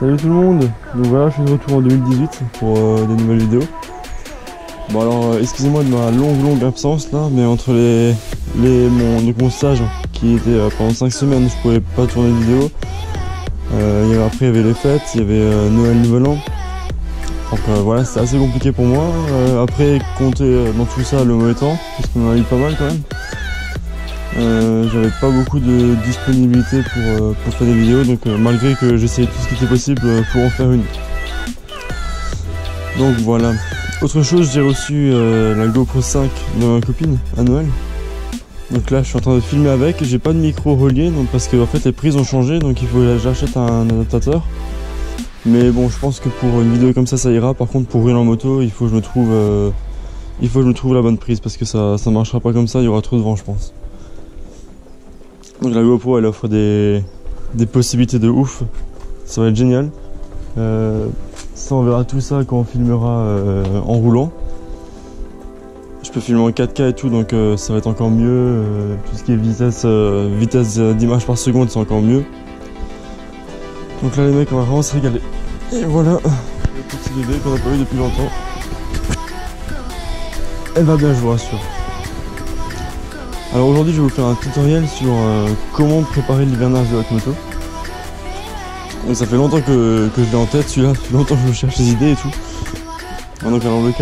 Salut tout le monde. Donc voilà, je suis de retour en 2018 pour des nouvelles vidéos. Bon alors, excusez-moi de ma longue absence là, mais entre mon stage qui était pendant 5 semaines, je pouvais pas tourner de vidéo. Après il y avait les fêtes, il y avait Noël, Nouvel An. Donc voilà, c'était assez compliqué pour moi. Après, compter dans tout ça le mauvais temps, parce qu'on en a eu pas mal quand même. J'avais pas beaucoup de disponibilité pour faire des vidéos, donc malgré que j'essayais tout ce qui était possible pour en faire une. Donc voilà. Autre chose, j'ai reçu la GoPro 5 de ma copine à Noël. Donc là je suis en train de filmer avec, j'ai pas de micro relié donc parce que en fait les prises ont changé, donc il faut que j'achète un adaptateur. Mais bon, je pense que pour une vidéo comme ça ira. Par contre pour rouler en moto, il faut que je me trouve la bonne prise, parce que ça marchera pas comme ça, il y aura trop de vent je pense. Donc la GoPro elle offre des possibilités de ouf, ça va être génial. Ça on verra tout ça quand on filmera en roulant. Je peux filmer en 4K et tout, donc ça va être encore mieux. Tout ce qui est vitesse d'image par seconde, c'est encore mieux. Donc là les mecs, on va vraiment se régaler. Et voilà, le petit bébé qu'on n'a pas eu depuis longtemps. Elle va bien, je vous rassure. Alors aujourd'hui je vais vous faire un tutoriel sur comment préparer l'hivernage de votre moto. Donc ça fait longtemps que je l'ai en tête celui-là, ça fait longtemps que je cherche des idées et tout. Donc alors le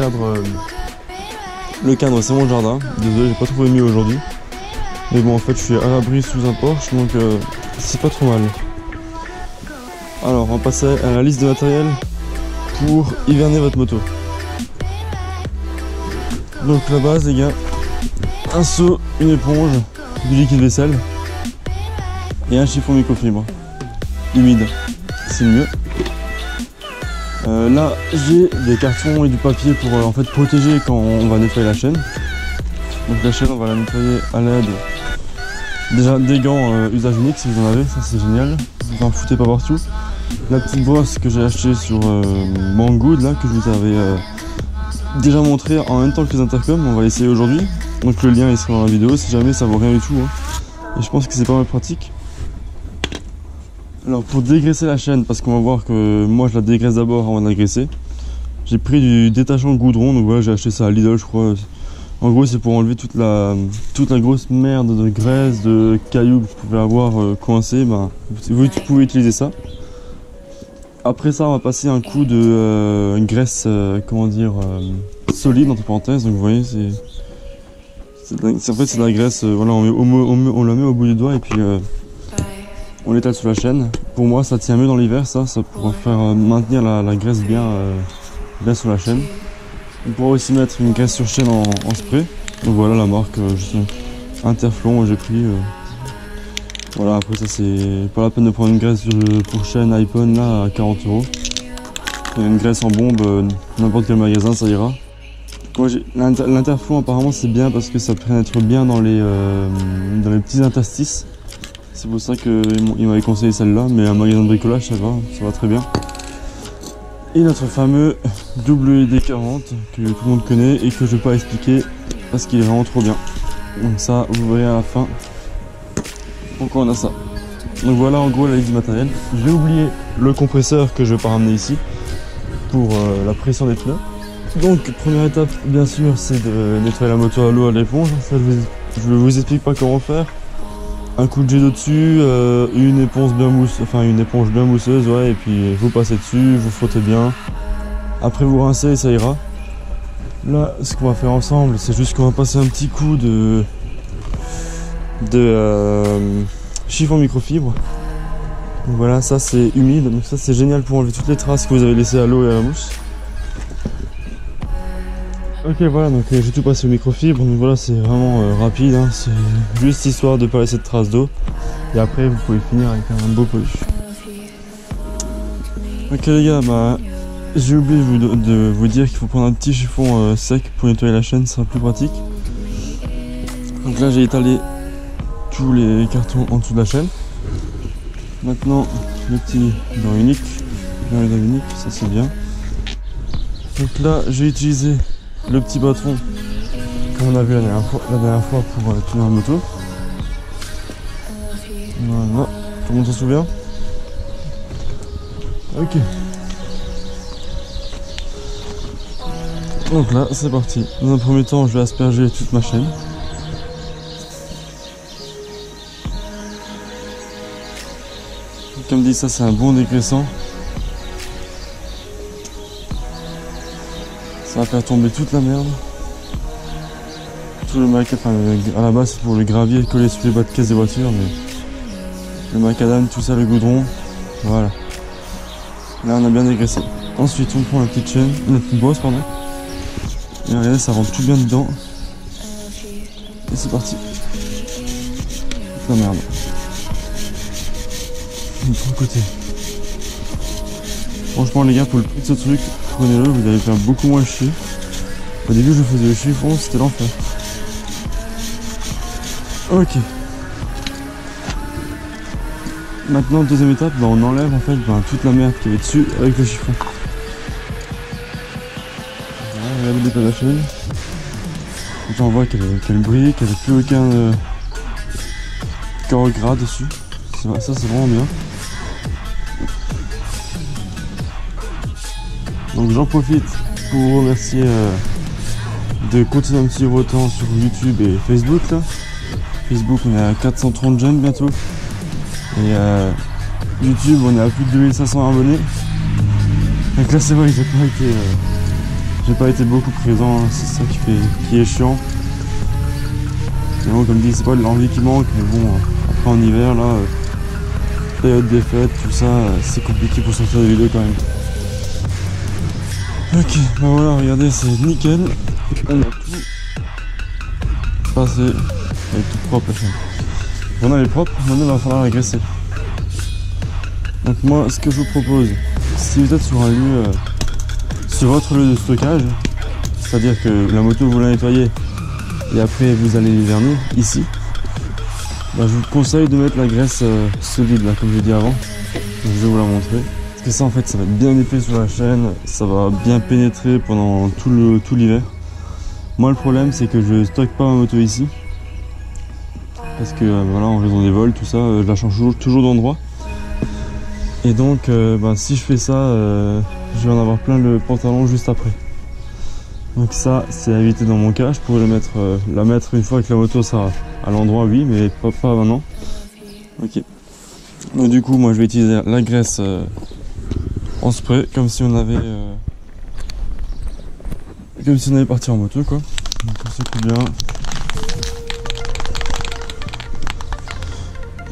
cadre c'est mon jardin, désolé j'ai pas trouvé mieux aujourd'hui. Mais bon en fait je suis à l'abri sous un porche, donc c'est pas trop mal. Alors on va passer à la liste de matériel pour hiverner votre moto. Donc la base les gars, un seau, une éponge, du liquide vaisselle et un chiffon microfibre humide, c'est mieux. Là j'ai des cartons et du papier pour en fait protéger quand on va nettoyer la chaîne. Donc la chaîne on va la nettoyer à l'aide déjà des gants usage unique si vous en avez, ça c'est génial, vous en foutez pas partout. La petite brosse que j'ai achetée sur Banggood là, que je vous avais déjà montré en même temps que les intercoms, on va essayer aujourd'hui. Donc le lien il sera dans la vidéo si jamais, ça vaut rien du tout hein. Et je pense que c'est pas mal pratique. Alors pour dégraisser la chaîne, parce qu'on va voir que moi je la dégraisse d'abord avant de la graisser, j'ai pris du détachant goudron, donc voilà j'ai acheté ça à Lidl je crois. En gros c'est pour enlever toute la grosse merde de graisse, de cailloux que vous pouvez avoir coincé, ben, vous pouvez utiliser ça. Après ça on va passer un coup de graisse solide entre parenthèses, donc vous voyez en fait c'est de la graisse, voilà on la met au bout du doigt et puis on l'étale sur la chaîne. Pour moi ça tient mieux dans l'hiver, ça pourra faire maintenir la graisse bien sur la chaîne. On pourra aussi mettre une graisse sur chaîne en spray. Donc voilà la marque Interflon j'ai pris. Voilà, après ça c'est pas la peine de prendre une graisse pour chaîne iPhone là à 40 €. Une graisse en bombe, n'importe quel magasin ça ira. L'Interflon apparemment c'est bien parce que ça pénètre bien dans les petits interstices. C'est pour ça qu'il m'avait conseillé celle-là, mais un magasin de bricolage ça va très bien. Et notre fameux WD-40 que tout le monde connaît et que je vais pas expliquer parce qu'il est vraiment trop bien. Donc ça vous verrez à la fin pourquoi on a ça. Donc voilà en gros la liste du matériel. J'ai oublié le compresseur que je vais pas ramener ici pour la pression des pneus. Donc première étape bien sûr c'est de nettoyer la moto à l'eau à l'éponge. Ça je vous explique pas comment faire. Un coup de jet dessus, une éponge bien mousseuse, ouais, et puis vous passez dessus, vous frottez bien. Après vous rincez et ça ira. Là, ce qu'on va faire ensemble, c'est juste qu'on va passer un petit coup de chiffon microfibre. Donc voilà, ça c'est humide, donc ça c'est génial pour enlever toutes les traces que vous avez laissées à l'eau et à la mousse. Ok voilà, donc j'ai tout passé au microfibre, donc voilà c'est vraiment rapide, hein, c'est juste histoire de pas laisser de traces d'eau. Et après vous pouvez finir avec un beau polish. Ok les gars, bah j'ai oublié de vous dire qu'il faut prendre un petit chiffon sec pour nettoyer la chaîne, ce sera plus pratique. Donc là j'ai étalé tous les cartons en dessous de la chaîne. Maintenant le petit gant unique, ça c'est bien. Donc là j'ai utilisé le petit bâton comme on a vu la dernière fois pour tourner la moto. Voilà, tout le monde s'en souvient. Ok. Donc là, c'est parti. Dans un premier temps, je vais asperger toute ma chaîne. Comme dit, ça c'est un bon dégraissant. Ça va faire tomber toute la merde. Tout le macadam, à la base c'est pour le gravier collé sur les bas de caisse des voitures, mais le macadam, tout ça, le goudron, voilà. Là on a bien dégraissé. Ensuite on prend la petite chaîne, la petite brosse pardon. Et regardez, ça rentre tout bien dedans. Et c'est parti. Toute la merde. Du côté. Franchement les gars, pour le prix de ce truc, prenez-le, vous allez faire beaucoup moins chier. Au début je faisais le chiffon, c'était l'enfer. Ok. Maintenant deuxième étape, on enlève en fait toute la merde qui est dessus avec le chiffon. Voilà, regardez l'état de la chaîne. On voit qu'elle brille, qu'elle n'a plus aucun corps gras dessus. Ça c'est vraiment bien. Donc j'en profite pour vous remercier de continuer à me suivre autant sur YouTube et Facebook là. Facebook on est à 430 j'aime bientôt. Et YouTube on est à plus de 2500 abonnés. Donc là c'est vrai que j'ai pas été beaucoup présent, hein. C'est ça qui est chiant. Mais bon comme dit c'est pas de l'envie qui manque, mais bon après en hiver là, période des fêtes, tout ça, c'est compliqué pour sortir des vidéos quand même. Ok, bah voilà, regardez, c'est nickel. On a tout passé. Elle est toute propre la chaîne. Maintenant elle est propre, maintenant il va falloir la graisser. Donc moi, ce que je vous propose, si vous êtes sur un lieu, sur votre lieu de stockage, c'est-à-dire que la moto vous la nettoyez et après vous allez l'hiverner ici, bah, je vous conseille de mettre la graisse solide là, comme je l'ai dit avant. Je vais vous la montrer. Parce que ça en fait ça va être bien épais sur la chaîne, ça va bien pénétrer pendant tout l'hiver. Moi le problème c'est que je stocke pas ma moto ici. Parce que voilà, en raison des vols, tout ça, je la change toujours d'endroit. Et donc si je fais ça, je vais en avoir plein le pantalon juste après. Donc ça c'est à éviter dans mon cas. Je pourrais la mettre une fois que la moto sera à l'endroit, oui, mais pas maintenant. Ok. Donc du coup moi je vais utiliser la graisse en spray, comme si on avait parti en moto quoi. Donc on secoue bien.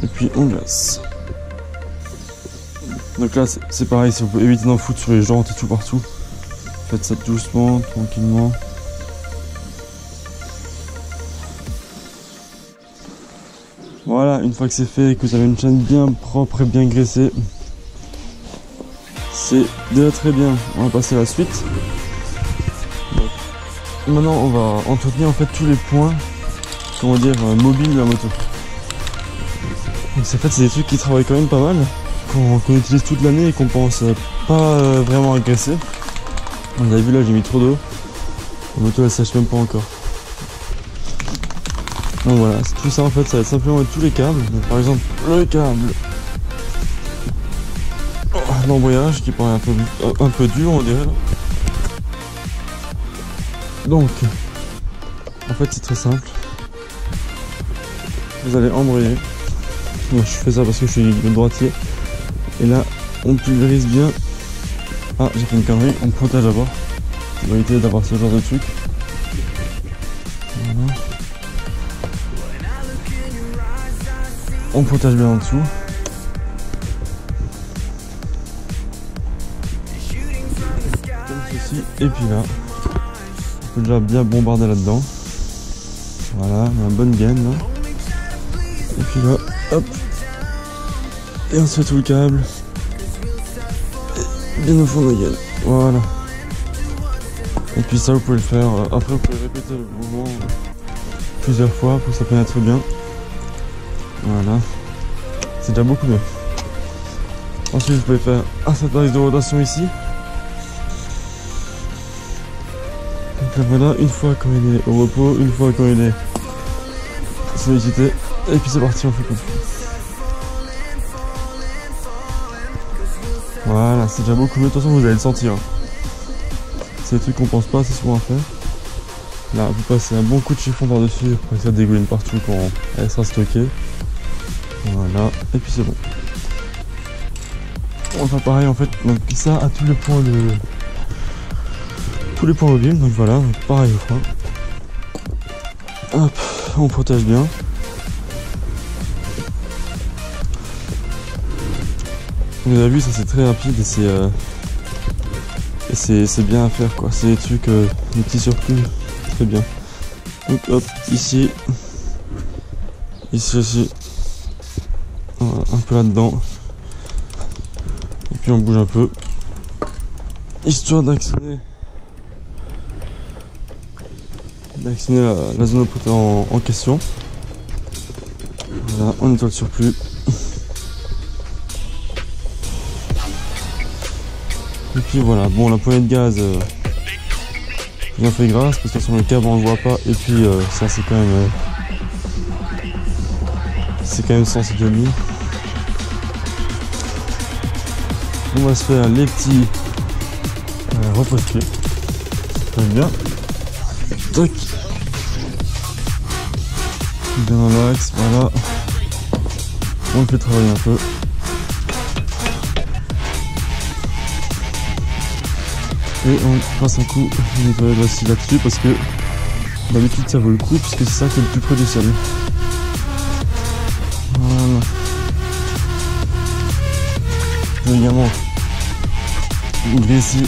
Et puis on glace. Donc là c'est pareil, si vous pouvez éviter d'en foutre sur les jantes et tout partout, faites ça doucement, tranquillement. Voilà, une fois que c'est fait, que vous avez une chaîne bien propre et bien graissée, c'est déjà très bien. On va passer à la suite. Donc, maintenant on va entretenir en fait tous les points, comment dire, mobiles de la moto. Donc en fait c'est des trucs qui travaillent quand même pas mal, qu'on utilise toute l'année et qu'on pense pas vraiment à graisser. Vous avez vu là, j'ai mis trop d'eau, la moto elle sèche même pas encore. Donc voilà, tout ça en fait ça va être simplement tous les câbles. Donc, par exemple le câble d'embrayage qui paraît un peu dur on dirait là. Donc en fait c'est très simple, vous allez embrayer. Moi je fais ça parce que je suis droitier. Et là on pulvérise bien. Ah j'ai fait une connerie, on protège d'abord pour éviter d'avoir ce genre de truc. Voilà. On protège bien en dessous. Comme ceci. Et puis là, on peut déjà bien bombarder là-dedans. Voilà, on a une bonne gaine là. Et puis là, hop. Et on se fait tout le câble. Et bien au fond de la gaine. Voilà. Et puis ça vous pouvez le faire. Après vous pouvez répéter le mouvement plusieurs fois pour que ça pénètre bien. Voilà, c'est déjà beaucoup mieux. Ensuite vous pouvez faire un certain axe de rotation ici. Donc là voilà, une fois quand il est au repos, une fois quand il est sollicité, et puis c'est parti, on fait comme ça. Voilà, c'est déjà beaucoup mieux. De toute façon, vous allez le sentir. C'est des trucs qu'on pense pas assez souvent à faire. Là, vous passez un bon coup de chiffon par-dessus pour que ça dégouline partout quand elle sera stockée. Voilà, et puis c'est bon. On va faire pareil en fait, donc ça à tous les points mobiles, donc voilà, donc pareil au frein. Hop, on protège bien. Vous avez vu, ça c'est très rapide et c'est bien à faire quoi. C'est des trucs, des petits surplus, très bien. Donc hop, ici aussi, voilà, un peu là-dedans. Et puis on bouge un peu, histoire d'actionner la zone en question. Voilà, on nettoie le surplus. Et puis voilà, bon, la poignée de gaz, j'en fais grâce parce que sur le câble on le voit pas. Et puis ça c'est quand même sens de lui. On va se faire les petits repose-pieds. Très bien. Tac. Bien dans l'axe, voilà. On le fait travailler un peu. Et on passe un coup de nettoyage aussi là-dessus parce que d'habitude ça vaut le coup puisque c'est ça qui est le plus près du sol. Voilà. Je vais également ici,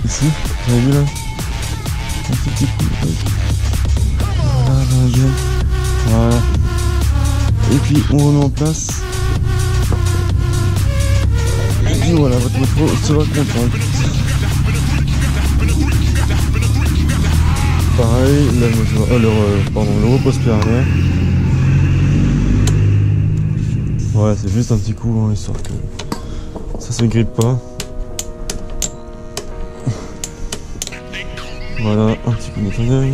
vous avez vu là, un petit coup. Voilà, bien. Voilà. Et puis on remet en place. Et puis voilà, votre moto sera contente. Pareil, le repose-pied arrière. Voilà, c'est juste un petit coup, hein, histoire que ça se grippe pas. Voilà, un petit coup de nettoyage.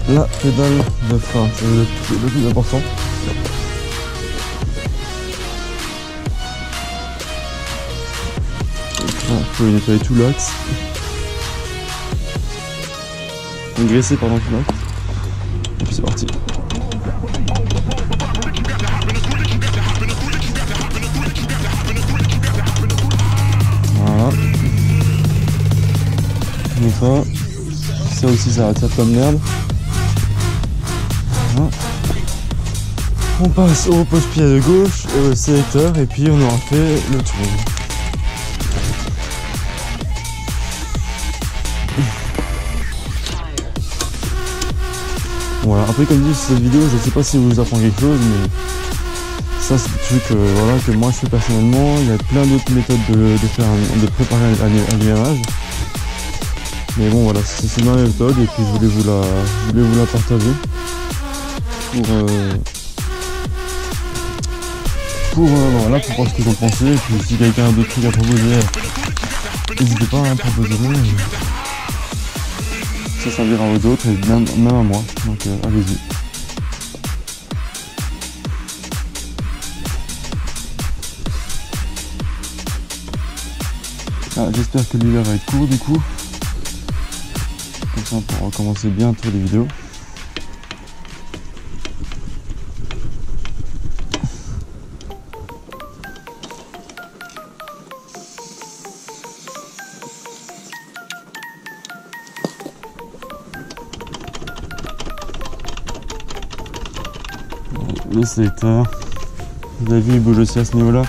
La pédale de frein, c'est le plus important. Vous pouvez nettoyer tout l'axe. Graisser pendant tout l'axe. Et puis c'est parti. Voilà. Nettoie. Ça aussi ça attire comme merde. Voilà. On passe au repose-pied de gauche et au sélecteur et puis on aura fait le tour. Voilà, après comme dit cette vidéo, je sais pas si vous apprend quelque chose, mais ça c'est des trucs voilà, que moi je fais personnellement. Il y a plein d'autres méthodes de préparer un allumage. Mais bon voilà, c'est ma méthode et puis je voulais vous la partager pour voilà, pour voir ce que vous en pensez. Et puis si quelqu'un a d'autres trucs à proposer, n'hésitez pas à proposer. Ça servira aux autres et même à moi, donc allez-y. J'espère que l'hiver va être court du coup, comme ça on pourra recommencer bientôt les vidéos. Le sélecteur, vous avez vu, il bouge aussi à ce niveau là,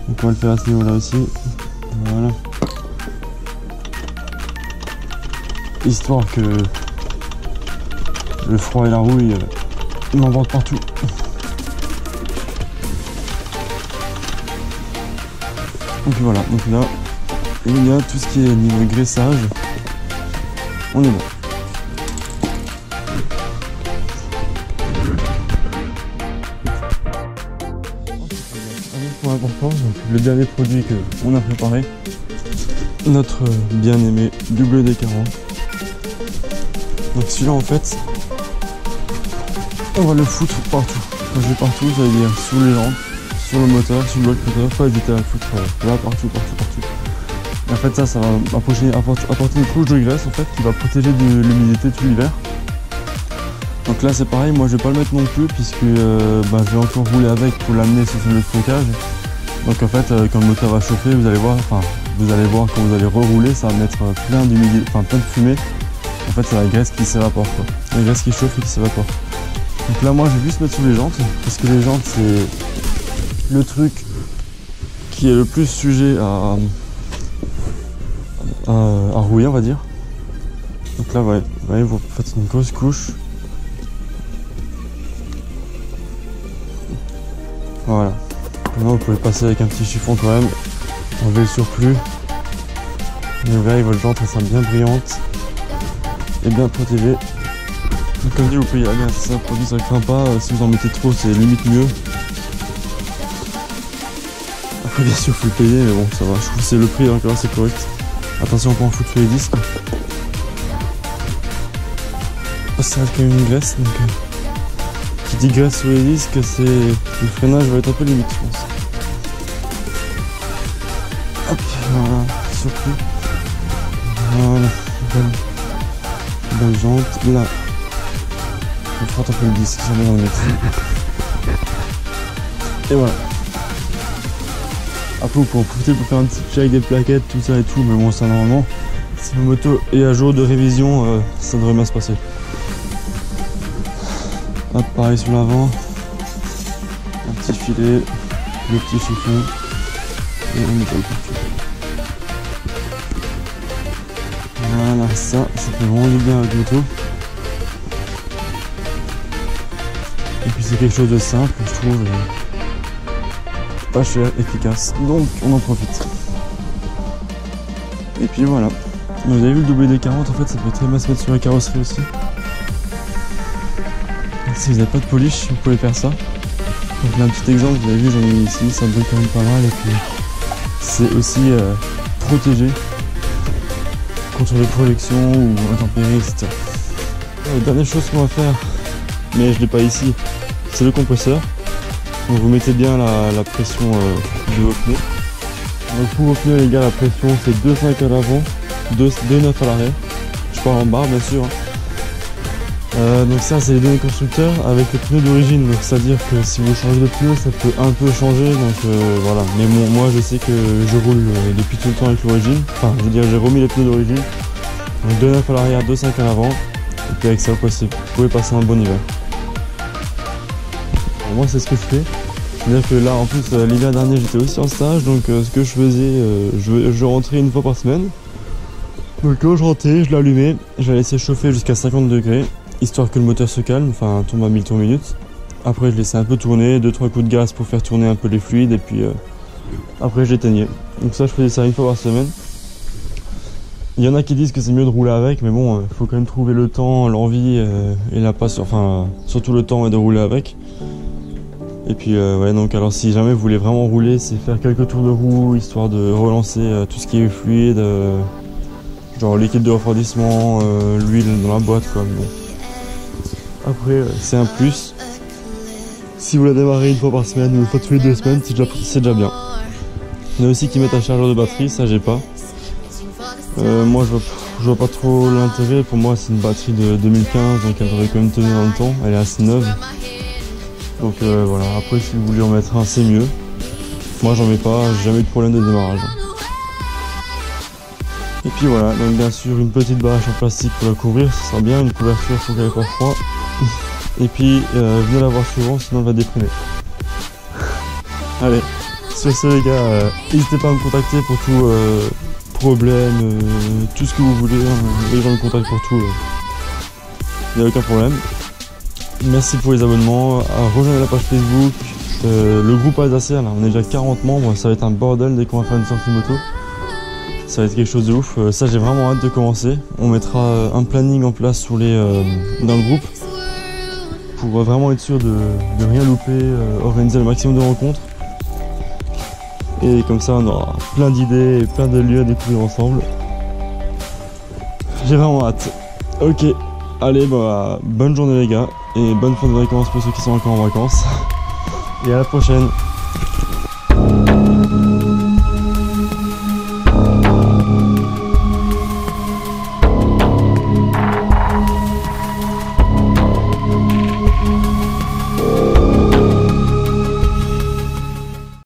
donc on va le faire à ce niveau là aussi. Voilà, histoire que le froid et la rouille m'emportent partout. Donc voilà, donc là il y a tout ce qui est niveau graissage, on est bon. Important, donc le dernier produit que on a préparé, notre bien aimé WD-40. Donc celui-là en fait on va le foutre partout. Quand je dis partout, ça veut dire sous les lampes, sur le moteur, sur le bloc moteur, faut éviter à la foutre là, partout. Et en fait ça va apporter une couche de graisse en fait qui va protéger de l'humidité tout l'hiver. Donc là c'est pareil, moi je vais pas le mettre non plus puisque je vais encore rouler avec pour l'amener sur le stockage. Donc en fait quand le moteur va chauffer, vous allez voir quand vous allez rerouler, ça va mettre plein d'humidité, plein de fumée. En fait c'est la graisse qui s'évapore quoi. La graisse qui chauffe et qui s'évapore. Donc là moi je vais juste mettre sur les jantes parce que les jantes c'est le truc qui est le plus sujet à rouiller on va dire. Donc là ouais, vous faites une grosse couche. Voilà. Maintenant vous pouvez passer avec un petit chiffon quand même, enlever le surplus. Et vous verrez votre jante elle sera bien brillante et bien protégée. Donc comme dit vous pouvez y aller, c'est un produit ça craint pas, si vous en mettez trop c'est limite mieux. Après bien sûr faut le payer mais bon ça va, je trouve que c'est le prix encore c'est correct. Attention on peut en foutre sur les disques. Ça reste quand même une graisse donc qui dit graisse sur les disques c'est le freinage va être un peu limite je pense. Hop voilà, surplus. Voilà, belle jante là. On frotte un peu le disque, j'en ai dans le mettre. Et voilà. Après vous pouvez en profiter pour faire un petit check des plaquettes, tout ça et tout, mais bon ça normalement, si la moto est à jour de révision, ça devrait bien se passer. Hop, pareil sur l'avant. Un petit filet, le petit chiffon, et on nettoie le partout. Voilà, ça fait vraiment du bien avec l'auto. Et puis c'est quelque chose de simple, je trouve, pas cher, efficace, donc on en profite. Et puis voilà, vous avez vu le WD-40 en fait ça peut très bien se mettre sur la carrosserie aussi. Si vous n'avez pas de polish, vous pouvez faire ça. Donc là un petit exemple, vous avez vu j'en ai mis ici, ça brille quand même pas mal et puis c'est aussi protégé contre les projections ou intempéries, etc. La dernière chose qu'on va faire, mais je l'ai pas ici, c'est le compresseur. Donc vous mettez bien la pression de vos pneus. Donc pour vos pneus les gars la pression c'est 2,5 à l'avant, 2,9 à l'arrière. Je parle en barre bien sûr. Donc ça c'est les données constructeurs avec les pneus d'origine. Donc c'est à dire que si vous changez de pneus ça peut un peu changer. Donc voilà. Mais bon, moi je sais que je roule depuis tout le temps avec l'origine. Enfin je veux dire j'ai remis les pneus d'origine. Donc 2,9 à l'arrière, 2,5 à l'avant. Et puis avec ça vous pouvez passer un bon hiver. Alors moi c'est ce que je fais. C'est-à-dire que là en plus l'hiver dernier j'étais aussi en stage. Donc ce que je faisais, je rentrais une fois par semaine. Donc quand je rentrais, je l'allumais, je la laissais chauffer jusqu'à 50 degrés. Histoire que le moteur se calme, enfin tombe à 1000 tours minutes. Après je laissais un peu tourner, 2-3 coups de gaz pour faire tourner un peu les fluides et puis après je l'éteignais. Donc ça je faisais ça une fois par semaine. Il y en a qui disent que c'est mieux de rouler avec, mais bon, faut quand même trouver le temps, l'envie et la passion, enfin surtout le temps de rouler avec. Et puis ouais donc alors si jamais vous voulez vraiment rouler, c'est faire quelques tours de roue histoire de relancer tout ce qui est fluide, genre liquide de refroidissement, l'huile dans la boîte quoi. Bon. Après c'est un plus. Si vous la démarrez une fois par semaine ou une fois tous les 2 semaines, c'est déjà bien. Il y en a aussi qui mettent un chargeur de batterie, ça j'ai pas. Moi je vois pas trop l'intérêt, pour moi c'est une batterie de 2015 donc elle devrait quand même tenir dans le temps, elle est assez neuve. Donc voilà, après si vous voulez en mettre un c'est mieux. Moi j'en mets pas, j'ai jamais eu de problème de démarrage. Et puis voilà, donc bien sûr une petite bâche en plastique pour la couvrir, ça sera bien, une couverture pour qu'elle ait pas froid. Et puis venez la voir souvent sinon elle va déprimer. Allez, sur ce les gars, n'hésitez pas à me contacter pour tout problème, tout ce que vous voulez, les gens me contactent pour tout, il n'y a aucun problème. Merci pour les abonnements, rejoignez la page Facebook, le groupe Alsacien, là on est déjà 40 membres, ça va être un bordel dès qu'on va faire une sortie moto. Ça va être quelque chose de ouf, ça j'ai vraiment hâte de commencer. On mettra un planning en place sur dans le groupe pour vraiment être sûr de rien louper, organiser le maximum de rencontres. Et comme ça on aura plein d'idées et plein de lieux à découvrir ensemble. J'ai vraiment hâte. Ok, allez bah bonne journée les gars et bonne fin de vacances pour ceux qui sont encore en vacances. Et à la prochaine.